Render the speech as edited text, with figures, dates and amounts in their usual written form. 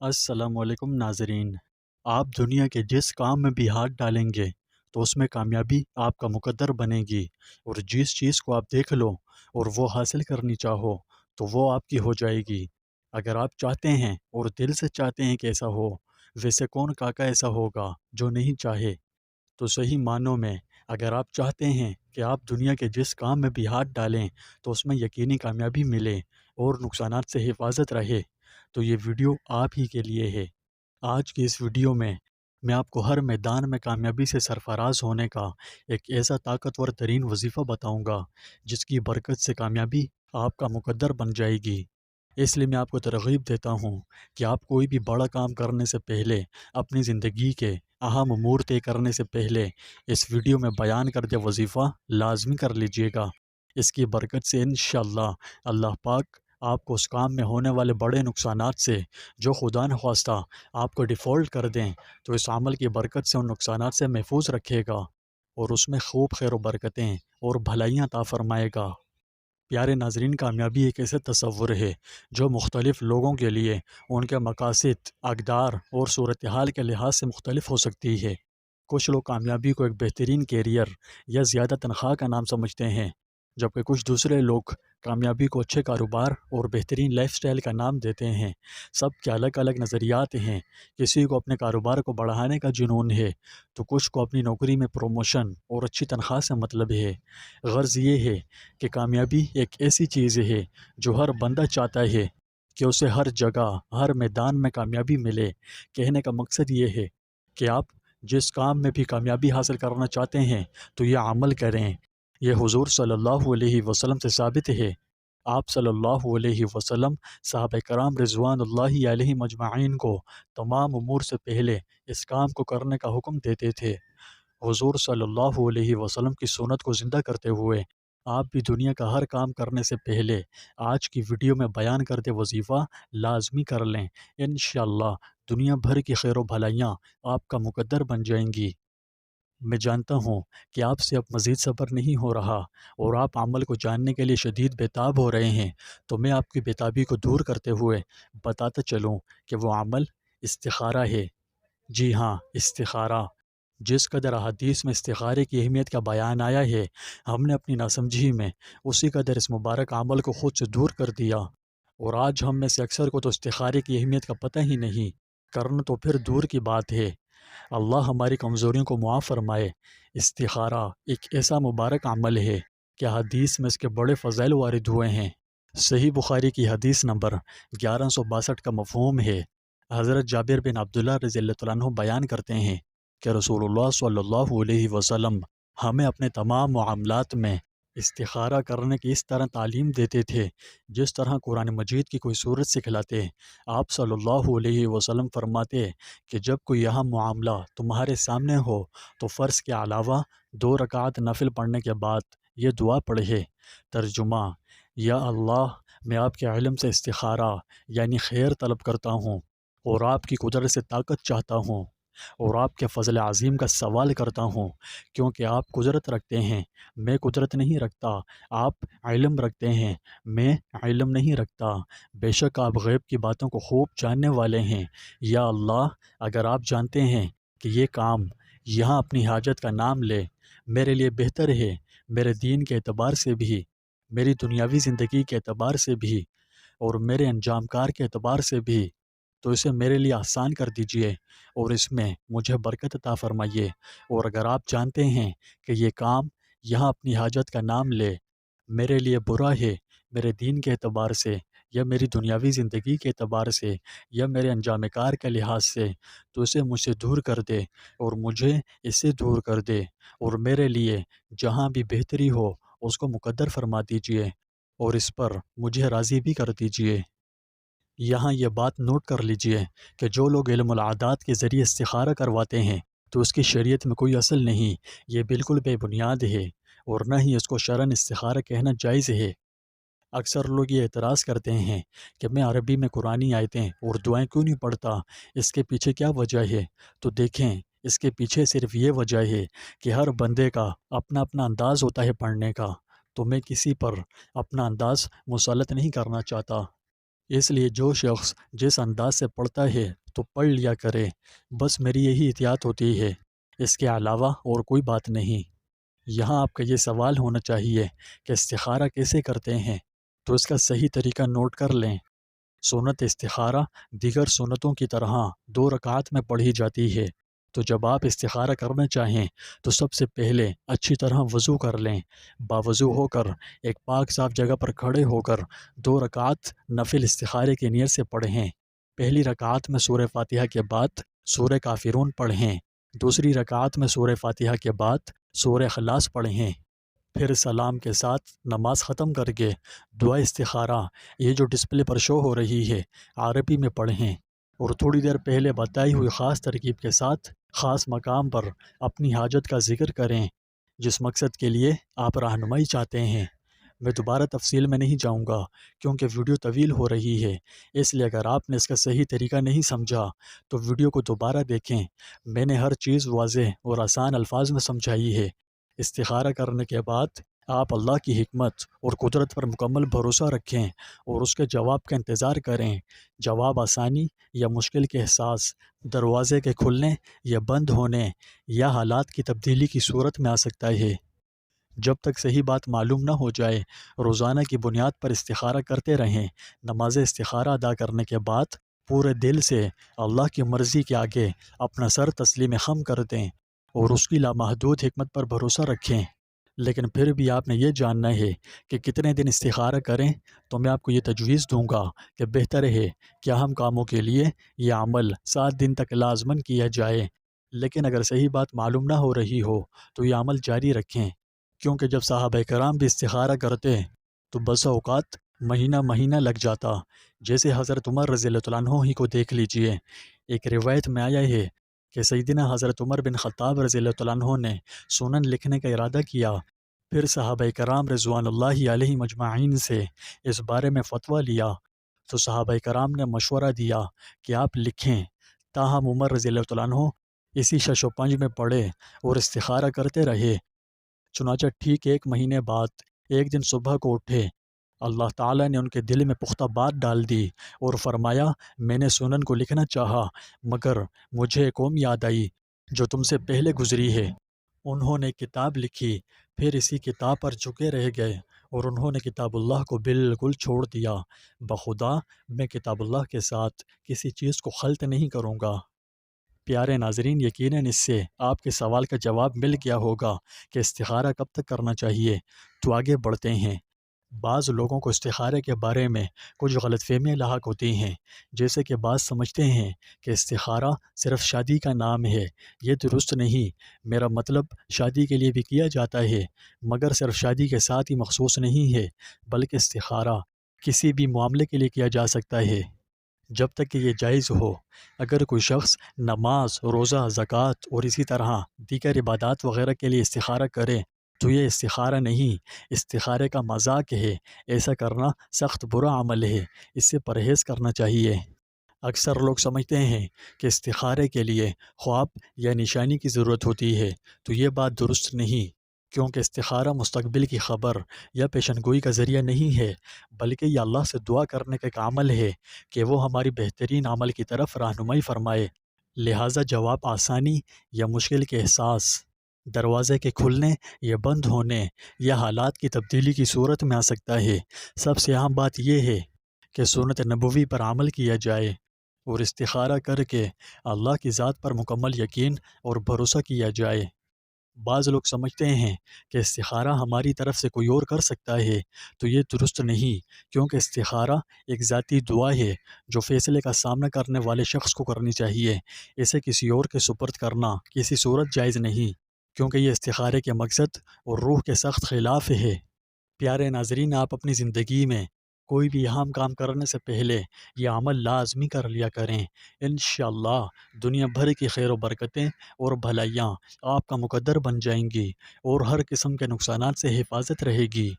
السلام علیکم ناظرین۔ آپ دنیا کے جس کام میں بھی ہاتھ ڈالیں گے تو اس میں کامیابی آپ کا مقدر بنے گی، اور جس چیز کو آپ دیکھ لو اور وہ حاصل کرنی چاہو تو وہ آپ کی ہو جائے گی۔ اگر آپ چاہتے ہیں اور دل سے چاہتے ہیں کہ ایسا ہو، ویسے کون کاکا ایسا ہوگا جو نہیں چاہے؟ تو صحیح معنوں میں اگر آپ چاہتے ہیں کہ آپ دنیا کے جس کام میں بھی ہاتھ ڈالیں تو اس میں یقینی کامیابی ملے اور نقصانات سے حفاظت رہے، تو یہ ویڈیو آپ ہی کے لیے ہے۔ آج کی اس ویڈیو میں آپ کو ہر میدان میں کامیابی سے سرفراز ہونے کا ایک ایسا طاقتور ترین وظیفہ بتاؤں گا جس کی برکت سے کامیابی آپ کا مقدر بن جائے گی۔ اس لیے میں آپ کو ترغیب دیتا ہوں کہ آپ کوئی بھی بڑا کام کرنے سے پہلے، اپنی زندگی کے اہم امور طے کرنے سے پہلے اس ویڈیو میں بیان کردہ وظیفہ لازمی کر لیجئے گا۔ اس کی برکت سے انشاءاللہ اللہ پاک آپ کو اس کام میں ہونے والے بڑے نقصانات سے، جو خدا نخواستہ آپ کو ڈیفالٹ کر دیں، تو اس عمل کی برکت سے ان نقصانات سے محفوظ رکھے گا اور اس میں خوب خیر و برکتیں اور بھلائیاں عطا فرمائے گا۔ پیارے ناظرین، کامیابی ایک ایسے تصور ہے جو مختلف لوگوں کے لیے ان کے مقاصد، اقدار اور صورتحال کے لحاظ سے مختلف ہو سکتی ہے۔ کچھ لوگ کامیابی کو ایک بہترین کیریئر یا زیادہ تنخواہ کا نام سمجھتے ہیں، جبکہ کچھ دوسرے لوگ کامیابی کو اچھے کاروبار اور بہترین لائف سٹائل کا نام دیتے ہیں۔ سب کے الگ الگ نظریات ہیں۔ کسی کو اپنے کاروبار کو بڑھانے کا جنون ہے، تو کچھ کو اپنی نوکری میں پروموشن اور اچھی تنخواہ سے مطلب ہے۔ غرض یہ ہے کہ کامیابی ایک ایسی چیز ہے جو ہر بندہ چاہتا ہے کہ اسے ہر جگہ، ہر میدان میں کامیابی ملے۔ کہنے کا مقصد یہ ہے کہ آپ جس کام میں بھی کامیابی حاصل کرنا چاہتے ہیں تو یہ عمل کریں۔ یہ حضور صلی اللہ علیہ وسلم سے ثابت ہے۔ آپ صلی اللہ علیہ وسلم صحابہ کرام رضوان اللہ علیہ مجمعین کو تمام امور سے پہلے اس کام کو کرنے کا حکم دیتے تھے۔ حضور صلی اللہ علیہ وسلم کی سنت کو زندہ کرتے ہوئے آپ بھی دنیا کا ہر کام کرنے سے پہلے آج کی ویڈیو میں بیان کرتے وظیفہ لازمی کر لیں۔ انشاءاللہ دنیا بھر کی خیر و بھلائیاں آپ کا مقدر بن جائیں گی۔ میں جانتا ہوں کہ آپ سے اب مزید صبر نہیں ہو رہا اور آپ عمل کو جاننے کے لیے شدید بےتاب ہو رہے ہیں، تو میں آپ کی بےتابی کو دور کرتے ہوئے بتاتا چلوں کہ وہ عمل استخارہ ہے۔ جی ہاں، استخارہ۔ جس قدر احادیث میں استخارے کی اہمیت کا بیان آیا ہے، ہم نے اپنی ناسمجھی میں اسی قدر اس مبارک عمل کو خود سے دور کر دیا، اور آج ہم میں سے اکثر کو تو استخارے کی اہمیت کا پتہ ہی نہیں، کرنا تو پھر دور کی بات ہے۔ اللہ ہماری کمزوریوں کو معاف فرمائے۔ استخارہ ایک ایسا مبارک عمل ہے کہ حدیث میں اس کے بڑے فضائل وارد ہوئے ہیں۔ صحیح بخاری کی حدیث نمبر 1162 کا مفہوم ہے۔ حضرت جابر بن عبداللہ رضی اللہ عنہ بیان کرتے ہیں کہ رسول اللہ صلی اللہ علیہ وسلم ہمیں اپنے تمام معاملات میں استخارہ کرنے کی اس طرح تعلیم دیتے تھے جس طرح قرآن مجید کی کوئی صورت سکھلاتے۔ آپ صلی اللہ علیہ وسلم فرماتے کہ جب کوئی اہم معاملہ تمہارے سامنے ہو تو فرض کے علاوہ 2 رکعت نفل پڑھنے کے بعد یہ دعا پڑھے۔ ترجمہ: یا اللہ، میں آپ کے علم سے استخارہ یعنی خیر طلب کرتا ہوں، اور آپ کی قدرت سے طاقت چاہتا ہوں، اور آپ کے فضل عظیم کا سوال کرتا ہوں، کیونکہ آپ قدرت رکھتے ہیں، میں قدرت نہیں رکھتا۔ آپ علم رکھتے ہیں، میں علم نہیں رکھتا۔ بے شک آپ غیب کی باتوں کو خوب جاننے والے ہیں۔ یا اللہ، اگر آپ جانتے ہیں کہ یہ کام یہاں اپنی حاجت کا نام لے میرے لیے بہتر ہے، میرے دین کے اعتبار سے بھی، میری دنیاوی زندگی کے اعتبار سے بھی، اور میرے انجام کار کے اعتبار سے بھی، تو اسے میرے لیے آسان کر دیجئے اور اس میں مجھے برکت عطا فرمائیے۔ اور اگر آپ جانتے ہیں کہ یہ کام یہاں اپنی حاجت کا نام لے میرے لیے برا ہے، میرے دین کے اعتبار سے، یا میری دنیاوی زندگی کے اعتبار سے، یا میرے انجام کار کے لحاظ سے، تو اسے مجھ سے دور کر دے اور مجھے اس سے دور کر دے، اور میرے لیے جہاں بھی بہتری ہو اس کو مقدر فرما دیجئے اور اس پر مجھے راضی بھی کر دیجئے۔ یہاں یہ بات نوٹ کر لیجئے کہ جو لوگ علم العادات کے ذریعے استخارہ کرواتے ہیں تو اس کی شریعت میں کوئی اصل نہیں، یہ بالکل بے بنیاد ہے، اور نہ ہی اس کو شرعاً استخارہ کہنا جائز ہے۔ اکثر لوگ یہ اعتراض کرتے ہیں کہ میں عربی میں قرآنی آیتیں اور دعائیں کیوں نہیں پڑھتا، اس کے پیچھے کیا وجہ ہے؟ تو دیکھیں، اس کے پیچھے صرف یہ وجہ ہے کہ ہر بندے کا اپنا اپنا انداز ہوتا ہے پڑھنے کا، تو میں کسی پر اپنا انداز مسلط نہیں کرنا چاہتا۔ اس لیے جو شخص جس انداز سے پڑھتا ہے تو پڑھ لیا کرے، بس میری یہی احتیاط ہوتی ہے، اس کے علاوہ اور کوئی بات نہیں۔ یہاں آپ کا یہ سوال ہونا چاہیے کہ استخارہ کیسے کرتے ہیں، تو اس کا صحیح طریقہ نوٹ کر لیں۔ سنت استخارہ دیگر سنتوں کی طرح 2 رکعات میں پڑھی جاتی ہے، تو جب آپ استخارہ کرنا چاہیں تو سب سے پہلے اچھی طرح وضو کر لیں، باوضو ہو کر ایک پاک صاف جگہ پر کھڑے ہو کر 2 رکعات نفل استخارے کی نیت سے پڑھیں۔ پہلی رکعت میں سورہ فاتحہ کے بعد سورہ کافرون پڑھیں، دوسری رکعت میں سورہ فاتحہ کے بعد سورہ اخلاص پڑھیں، پھر سلام کے ساتھ نماز ختم کر کے دعا استخارہ یہ جو ڈسپلے پر شو ہو رہی ہے عربی میں پڑھیں، اور تھوڑی دیر پہلے بتائی ہوئی خاص ترکیب کے ساتھ خاص مقام پر اپنی حاجت کا ذکر کریں جس مقصد کے لیے آپ رہنمائی چاہتے ہیں۔ میں دوبارہ تفصیل میں نہیں جاؤں گا کیونکہ ویڈیو طویل ہو رہی ہے، اس لیے اگر آپ نے اس کا صحیح طریقہ نہیں سمجھا تو ویڈیو کو دوبارہ دیکھیں۔ میں نے ہر چیز واضح اور آسان الفاظ میں سمجھائی ہے۔ استخارہ کرنے کے بعد آپ اللہ کی حکمت اور قدرت پر مکمل بھروسہ رکھیں اور اس کے جواب کا انتظار کریں۔ جواب آسانی یا مشکل کے احساس، دروازے کے کھلنے یا بند ہونے یا حالات کی تبدیلی کی صورت میں آ سکتا ہے۔ جب تک صحیح بات معلوم نہ ہو جائے روزانہ کی بنیاد پر استخارہ کرتے رہیں۔ نماز استخارہ ادا کرنے کے بعد پورے دل سے اللہ کی مرضی کے آگے اپنا سر تسلیم خم کر دیں اور اس کی لامحدود حکمت پر بھروسہ رکھیں۔ لیکن پھر بھی آپ نے یہ جاننا ہے کہ کتنے دن استخارہ کریں، تو میں آپ کو یہ تجویز دوں گا کہ بہتر ہے کہ اہم کاموں کے لیے یہ عمل 7 دن تک لازماً کیا جائے، لیکن اگر صحیح بات معلوم نہ ہو رہی ہو تو یہ عمل جاری رکھیں، کیونکہ جب صحابہ کرام بھی استخارہ کرتے تو بسا اوقات مہینہ مہینہ لگ جاتا۔ جیسے حضرت عمر رضی اللہ عنہ ہی کو دیکھ لیجئے، ایک روایت میں آیا ہے کہ سیدنا حضرت عمر بن خطاب رضی اللہ عنہ نے سنن لکھنے کا ارادہ کیا، پھر صحابہ کرام رضوان اللہ علیہ مجمعین سے اس بارے میں فتویٰ لیا تو صحابہ کرام نے مشورہ دیا کہ آپ لکھیں، تاہم عمر رضی اللہ عنہ اسی شش و پنج میں پڑے اور استخارہ کرتے رہے۔ چنانچہ ٹھیک 1 مہینے بعد ایک دن صبح کو اٹھے، اللہ تعالیٰ نے ان کے دل میں پختہ بات ڈال دی اور فرمایا، میں نے سنن کو لکھنا چاہا مگر مجھے ایک قوم یاد آئی جو تم سے پہلے گزری ہے۔ انہوں نے کتاب لکھی، پھر اسی کتاب پر جھکے رہ گئے اور انہوں نے کتاب اللہ کو بالکل چھوڑ دیا۔ بخدا میں کتاب اللہ کے ساتھ کسی چیز کو خلط نہیں کروں گا۔ پیارے ناظرین، یقیناً اس سے آپ کے سوال کا جواب مل گیا ہوگا کہ استخارہ کب تک کرنا چاہیے۔ تو آگے بڑھتے ہیں۔ بعض لوگوں کو استخارے کے بارے میں کچھ غلط فہمیاں لاحق ہوتی ہیں، جیسے کہ بعض سمجھتے ہیں کہ استخارہ صرف شادی کا نام ہے۔ یہ درست نہیں۔ میرا مطلب شادی کے لیے بھی کیا جاتا ہے، مگر صرف شادی کے ساتھ ہی مخصوص نہیں ہے، بلکہ استخارہ کسی بھی معاملے کے لیے کیا جا سکتا ہے جب تک کہ یہ جائز ہو۔ اگر کوئی شخص نماز، روزہ، زکوٰۃ اور اسی طرح دیگر عبادات وغیرہ کے لیے استخارہ کرے تو یہ استخارہ نہیں، استخارے کا مذاق ہے۔ ایسا کرنا سخت برا عمل ہے، اس سے پرہیز کرنا چاہیے۔ اکثر لوگ سمجھتے ہیں کہ استخارے کے لیے خواب یا نشانی کی ضرورت ہوتی ہے، تو یہ بات درست نہیں، کیونکہ استخارہ مستقبل کی خبر یا پیشن گوئی کا ذریعہ نہیں ہے، بلکہ یہ اللہ سے دعا کرنے کا ایک عمل ہے کہ وہ ہماری بہترین عمل کی طرف رہنمائی فرمائے۔ لہٰذا جواب آسانی یا مشکل کے احساس، دروازے کے کھلنے یا بند ہونے یا حالات کی تبدیلی کی صورت میں آ سکتا ہے۔ سب سے اہم بات یہ ہے کہ سنت نبوی پر عمل کیا جائے اور استخارہ کر کے اللہ کی ذات پر مکمل یقین اور بھروسہ کیا جائے۔ بعض لوگ سمجھتے ہیں کہ استخارہ ہماری طرف سے کوئی اور کر سکتا ہے، تو یہ درست نہیں، کیونکہ استخارہ ایک ذاتی دعا ہے جو فیصلے کا سامنا کرنے والے شخص کو کرنی چاہیے۔ اسے کسی اور کے سپرد کرنا کسی صورت جائز نہیں، کیونکہ یہ استخارے کے مقصد اور روح کے سخت خلاف ہے۔ پیارے ناظرین، آپ اپنی زندگی میں کوئی بھی اہم کام کرنے سے پہلے یہ عمل لازمی کر لیا کریں۔ انشاءاللہ دنیا بھر کی خیر و برکتیں اور بھلائیاں آپ کا مقدر بن جائیں گی اور ہر قسم کے نقصانات سے حفاظت رہے گی۔